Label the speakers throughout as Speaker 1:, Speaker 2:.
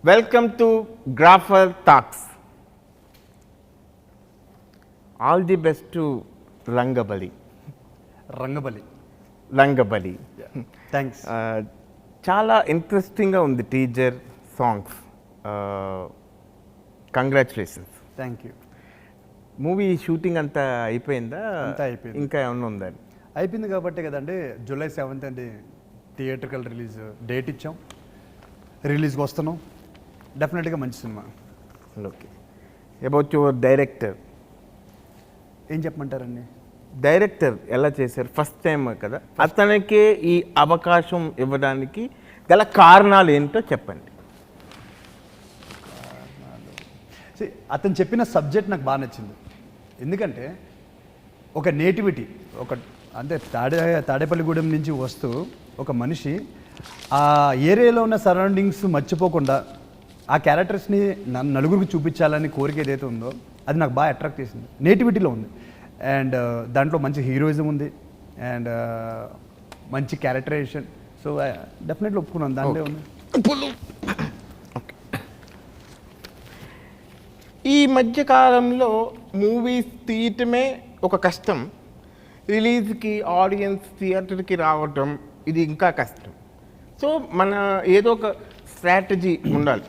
Speaker 1: Welcome to Grapher Talks. All the best to Rangabali.
Speaker 2: Rangabali. Thanks.
Speaker 1: చాలా ఇంట్రెస్టింగ్గా ఉంది teaser songs. Congratulations.
Speaker 2: Thank you.
Speaker 1: Movie shooting అంతా అయిపోయిందా?
Speaker 2: అంతా అయిపోయింది.
Speaker 1: ఇంకా ఏమన్నా ఉందా?
Speaker 2: అయిపోయింది కాబట్టి కదండి, July 7th అండి థియేట్రికల్ రిలీజ్ డేట్ ఇచ్చాం. రిలీజ్కి వస్తున్నాం. డెఫినెట్గా మంచి cinema.
Speaker 1: Okay. About your director,
Speaker 2: ఏం చెప్పమంటారండి?
Speaker 1: డైరెక్టర్ ఎలా చేశారు? ఫస్ట్ టైం కదా, అతనికే ఈ అవకాశం ఇవ్వడానికి గల కారణాలు ఏంటో చెప్పండి.
Speaker 2: అతను చెప్పిన సబ్జెక్ట్ నాకు బాగా నచ్చింది. ఎందుకంటే ఒక నేటివిటీ, అంటే తాడేపల్లిగూడెం నుంచి వస్తూ ఒక మనిషి ఆ ఏరియాలో ఉన్న సరౌండింగ్స్ మర్చిపోకుండా ఆ క్యారెక్టర్స్ని నలుగురికి చూపించాలని కోరిక ఏదైతే ఉందో అది నాకు బాగా అట్రాక్ట్ చేసింది. నేటివిటీలో ఉంది అండ్ దాంట్లో మంచి హీరోయిజం ఉంది అండ్ మంచి క్యారెక్టరైజేషన్. సో డెఫినెట్లీ ఒప్పుకున్నాను, దాంట్లో ఉంది.
Speaker 1: ఈ మధ్య కాలంలో మూవీస్ తీయటమే ఒక కష్టం, రిలీజ్కి ఆడియన్స్ థియేటర్కి రావటం ఇది ఇంకా కష్టం. సో మన ఏదో ఒక స్ట్రాటజీ ఉండాలి.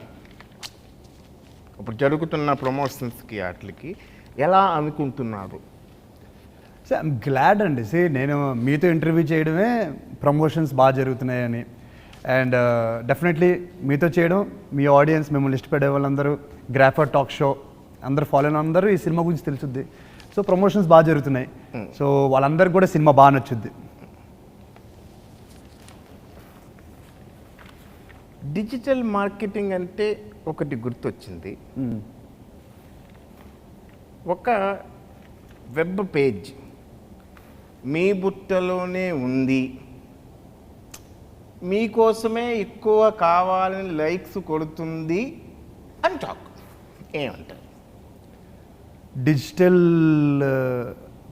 Speaker 1: ఇప్పుడు జరుగుతున్న ప్రమోషన్స్కి వాటికి ఎలా అనుకుంటున్నారు?
Speaker 2: సో ఐఎమ్ గ్లాడ్ అండి. నేను మీతో ఇంటర్వ్యూ చేయడమే ప్రమోషన్స్ బాగా జరుగుతున్నాయని అండ్ డెఫినెట్లీ మీతో చేయడం, మీ ఆడియన్స్ మిమ్మల్ని ఇష్టపడే వాళ్ళందరూ, గ్రాఫర్ టాక్ షో అందరూ ఫాలో అయిన అందరూ ఈ సినిమా గురించి తెలుసుద్ది. సో ప్రమోషన్స్ బాగా జరుగుతున్నాయి. సో వాళ్ళందరికీ కూడా సినిమా బాగా నచ్చుద్ది.
Speaker 1: డిజిటల్ మార్కెటింగ్ అంటే ఒకటి గుర్తొచ్చింది. ఒక వెబ్ పేజ్ మీ బుట్టలోనే ఉంది, మీకోసమే ఎక్కువ కావాలని లైక్స్ కొడుతుంది అని టాక్, ఏమంటారు?
Speaker 2: డిజిటల్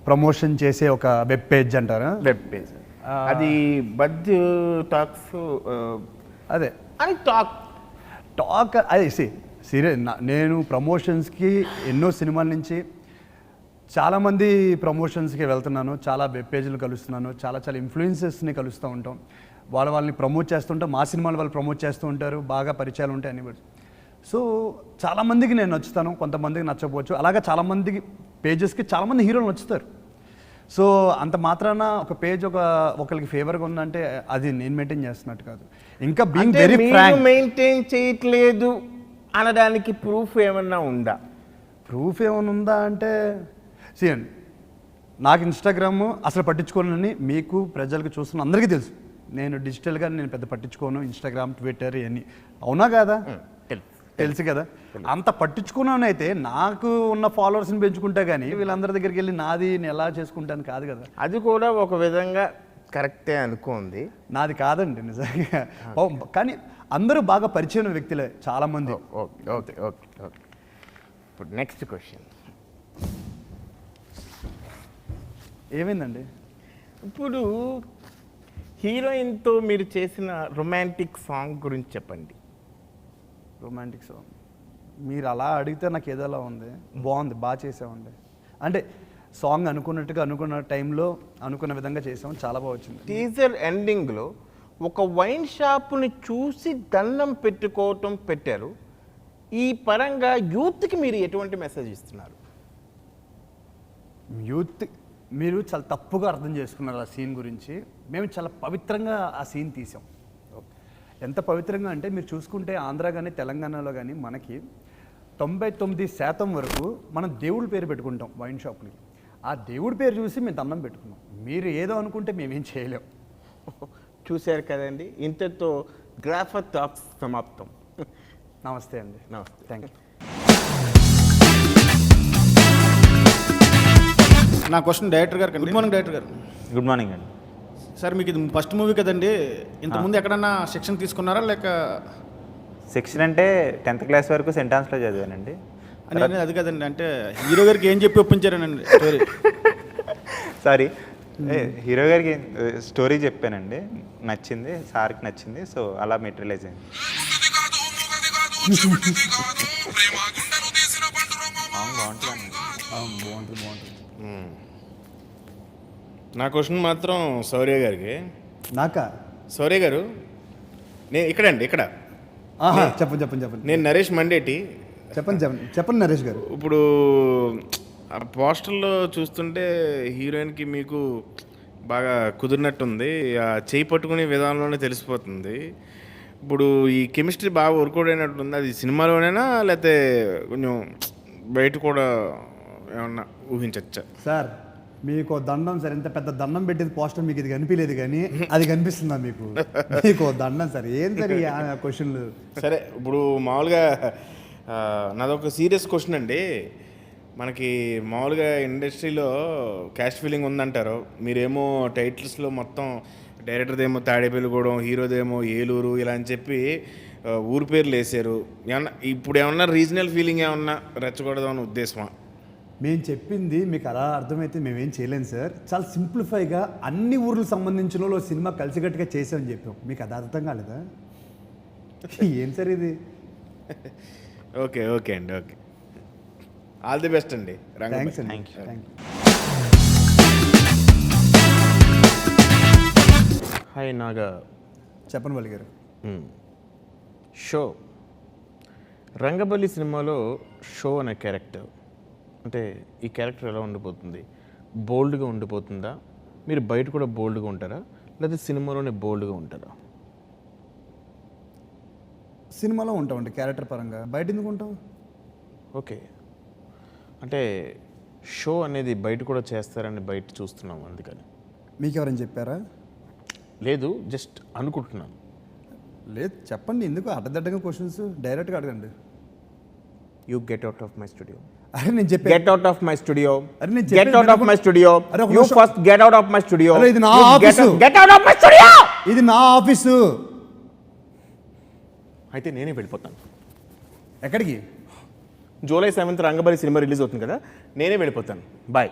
Speaker 2: ప్రమోషన్ చేసే ఒక వెబ్ పేజ్ అంటారా?
Speaker 1: వెబ్ పేజ్ అది బజ్ టాక్స్
Speaker 2: అదే
Speaker 1: అని టాక్
Speaker 2: అదే సీరియస్. నేను ప్రమోషన్స్కి ఎన్నో సినిమాల నుంచి చాలామంది ప్రమోషన్స్కి వెళ్తున్నాను, చాలా వెబ్ పేజీలు కలుస్తున్నాను, చాలా ఇన్ఫ్లుయెన్సర్స్ని కలుస్తూ ఉంటాం. వాళ్ళని ప్రమోట్ చేస్తుంటాం, మా సినిమాలు వాళ్ళు ప్రమోట్ చేస్తూ ఉంటారు, బాగా పరిచయాలు ఉంటాయి అన్ని. సో చాలామందికి నేను నచ్చుతాను, కొంతమందికి నచ్చకపోవచ్చు. అలాగే చాలామందికి పేజెస్కి చాలామంది హీరోలు నచ్చుతారు. సో అంత మాత్రాన ఒక పేజ్ ఒకరికి ఫేవర్గా ఉందంటే అది నేను మెయింటైన్ చేస్తున్నట్టు కాదు. ఇంకా బీయింగ్ వెరీ ఫ్రాంక్,
Speaker 1: మెయింటైన్ చేయట్లేదు అనడానికి ప్రూఫ్ ఏమన్నా ఉందా?
Speaker 2: ప్రూఫ్ ఏమైనా ఉందా అంటే అండి, నాకు ఇన్స్టాగ్రామ్ అసలు పట్టించుకోనని మీకు ప్రజలకు చూస్తున్న అందరికీ తెలుసు. నేను డిజిటల్గా నేను పెద్ద పట్టించుకోను, ఇన్స్టాగ్రామ్, ట్విట్టర్ ఇవన్నీ. అవునా కదా? తెలుసు కదా. అంత పట్టించుకున్నాను అయితే నాకు ఉన్న ఫాలోవర్స్ని పెంచుకుంటా కానీ వీళ్ళందరి దగ్గరికి వెళ్ళి నాది నేను ఎలా చేసుకుంటాను కాదు కదా.
Speaker 1: అది కూడా ఒక విధంగా కరెక్టే అనుకోండి.
Speaker 2: నాది కాదండి నిజంగా. కానీ అందరూ బాగా పరిచయం వ్యక్తులే చాలామంది.
Speaker 1: Okay okay okay okay. ఇప్పుడు నెక్స్ట్ క్వశ్చన్,
Speaker 2: ఏమైందండి?
Speaker 1: ఇప్పుడు హీరోయిన్తో మీరు చేసిన రొమాంటిక్ సాంగ్ గురించి చెప్పండి.
Speaker 2: రొమాంటిక్ సాంగ్ మీరు అలా అడిగితే నాకు ఏదోలా ఉంది. బాగుంది, బాగా చేసామండి. అంటే సాంగ్ అనుకున్న టైంలో అనుకున్న విధంగా చేసాం, చాలా బాగా వచ్చింది.
Speaker 1: టీజర్ ఎండింగ్లో ఒక వైన్ షాప్ని చూసి దండం పెట్టుకోవటం పెట్టారు. ఈ పరంగా యూత్కి మీరు ఎటువంటి మెసేజ్ ఇస్తున్నారు?
Speaker 2: యూత్ మీరు చాలా తప్పుగా అర్థం చేసుకున్నారు ఆ సీన్ గురించి. మేము చాలా పవిత్రంగా ఆ సీన్ తీసాం. ఎంత పవిత్రంగా అంటే మీరు చూసుకుంటే ఆంధ్ర కానీ తెలంగాణలో కానీ మనకి 99% వరకు మనం దేవుడి పేరు పెట్టుకుంటాం వైన్ షాప్ని. ఆ దేవుడి పేరు చూసి మేము దండం పెట్టుకున్నాం. మీరు ఏదో అనుకుంటే మేమేం చేయలేం.
Speaker 1: చూశారు కదండి, ఇంతతో గ్రాఫర్ టాక్స్ సమాప్తం.
Speaker 2: నమస్తే అండి.
Speaker 1: నమస్తే.
Speaker 2: Thank you.
Speaker 3: నా క్వశ్చన్ డైరెక్టర్ గారికి. గుడ్ మార్నింగ్ డైరెక్టర్ గారు.
Speaker 4: గుడ్ మార్నింగ్ అండి.
Speaker 3: సార్ మీకు ఇది ఫస్ట్ మూవీ కదండి, ఇంతకుముందు ఎక్కడన్నా శిక్షణ తీసుకున్నారా లేక?
Speaker 4: సెక్షన్ అంటే 10th క్లాస్ వరకు సెంటాన్స్లో చదివానండి.
Speaker 3: అని అది కదండి, అంటే హీరో గారికి ఏం చెప్పి ఒప్పించారనండి స్టోరీ?
Speaker 4: సారీ, హీరో గారికి స్టోరీ చెప్పానండి, నచ్చింది, సార్కి నచ్చింది, సో అలా మెటీరియలైజ్ అయింది.
Speaker 2: బాగుంటుంది బాగుంటుంది.
Speaker 3: నా క్వశ్చన్ మాత్రం శౌర్య గారికి.
Speaker 2: నాకా
Speaker 3: శౌర్య గారు, నేను ఇక్కడ
Speaker 2: చెప్పండి
Speaker 3: నేను నరేష్ మండేటి.
Speaker 2: చెప్పండి నరేష్ గారు.
Speaker 3: ఇప్పుడు ఆ పోస్టర్లో చూస్తుంటే హీరోయిన్కి మీకు బాగా కుదిరినట్టుంది. ఆ చేయి పట్టుకునే విధానంలోనే తెలిసిపోతుంది. ఇప్పుడు ఈ కెమిస్ట్రీ బాగా వర్కౌట్ అయినట్టుంది. అది సినిమాలోనేనా లేకపోతే కొంచెం బయట కూడా ఏమన్నా ఊహించచ్చా?
Speaker 2: సార్ మీకు దండం సార్, ఎంత పెద్ద దండం పెట్టేది పోస్టర్ మీకు ఇది కనిపించలేదు కానీ అది కనిపిస్తుందా మీకు? మీకు దండం సార్, ఏం సార్ ఈ క్వశ్చన్లు?
Speaker 3: సరే, ఇప్పుడు మామూలుగా నాదొక సీరియస్ క్వశ్చన్ అండి. మనకి మామూలుగా ఇండస్ట్రీలో క్యాస్ట్ ఫీలింగ్ ఉందంటారు. మీరేమో టైటిల్స్లో మొత్తం డైరెక్టర్దేమో తాడేపల్లిగూడెం, హీరోదేమో ఏలూరు ఇలా అని చెప్పి ఊరు పేర్లు వేసారు. ఇప్పుడు ఏమన్నా రీజనల్ ఫీలింగ్ ఏమన్నా రెచ్చగొడదామని ఉద్దేశమా?
Speaker 2: మేము చెప్పింది మీకు అలా అర్థమైతే మేమేం చేయలేము సార్. చాలా సింప్లిఫైగా అన్ని ఊర్లకు సంబంధించిన వాళ్ళు సినిమా కలిసికట్టుగా చేసామని చెప్పాం. మీకు అది అర్థం కాలేదా? ఏం సార్ ఇది?
Speaker 3: ఓకే అండి, ఓకే. ఆల్ ది బెస్ట్ అండి.
Speaker 2: థ్యాంక్స్ అండి.
Speaker 1: Thank you.
Speaker 2: Thank you.
Speaker 1: Hi Naga.
Speaker 2: చెప్పండి వాళ్ళు గారు.
Speaker 1: షో రంగబలి సినిమాలో షో అనే క్యారెక్టర్, అంటే ఈ క్యారెక్టర్ ఎలా ఉండిపోతుంది? బోల్డ్గా ఉండిపోతుందా? మీరు బయట కూడా బోల్డ్గా ఉంటారా, లేదా సినిమాలోనే బోల్డ్గా ఉంటారా?
Speaker 2: సినిమాలో ఉంటామండి క్యారెక్టర్ పరంగా, బయట ఎందుకు ఉంటాం?
Speaker 1: ఓకే, అంటే షో అనేది బయట కూడా చేస్తారని బయట చూస్తున్నాం, అందుకని.
Speaker 2: మీకు ఎవరైనా చెప్పారా?
Speaker 1: లేదు, జస్ట్ అనుకుంటున్నాను.
Speaker 2: లేదు, చెప్పండి. ఎందుకు అడ్డదడ్డంగా క్వశ్చన్స్? డైరెక్ట్గా అడగండి.
Speaker 1: You get out of my studio.
Speaker 2: అరే నేను చెప్పాను.
Speaker 1: Get out of my studio.
Speaker 2: అరే నేను
Speaker 1: Get out of my studio.
Speaker 2: అరే ఒక
Speaker 1: You
Speaker 2: నిమిషం.
Speaker 1: first get out of my studio.
Speaker 2: అరే ఇది నా
Speaker 1: You
Speaker 2: office.
Speaker 1: Get out of my studio.
Speaker 2: ఇది నా ఆఫీసు.
Speaker 1: అయితే నేనే వెళ్ళిపోతాను.
Speaker 2: ఎక్కడికి?
Speaker 1: July 7th Rangabali cinema release అవుతుంది కదా, నేనే వెళ్ళిపోతాను. బాయ్.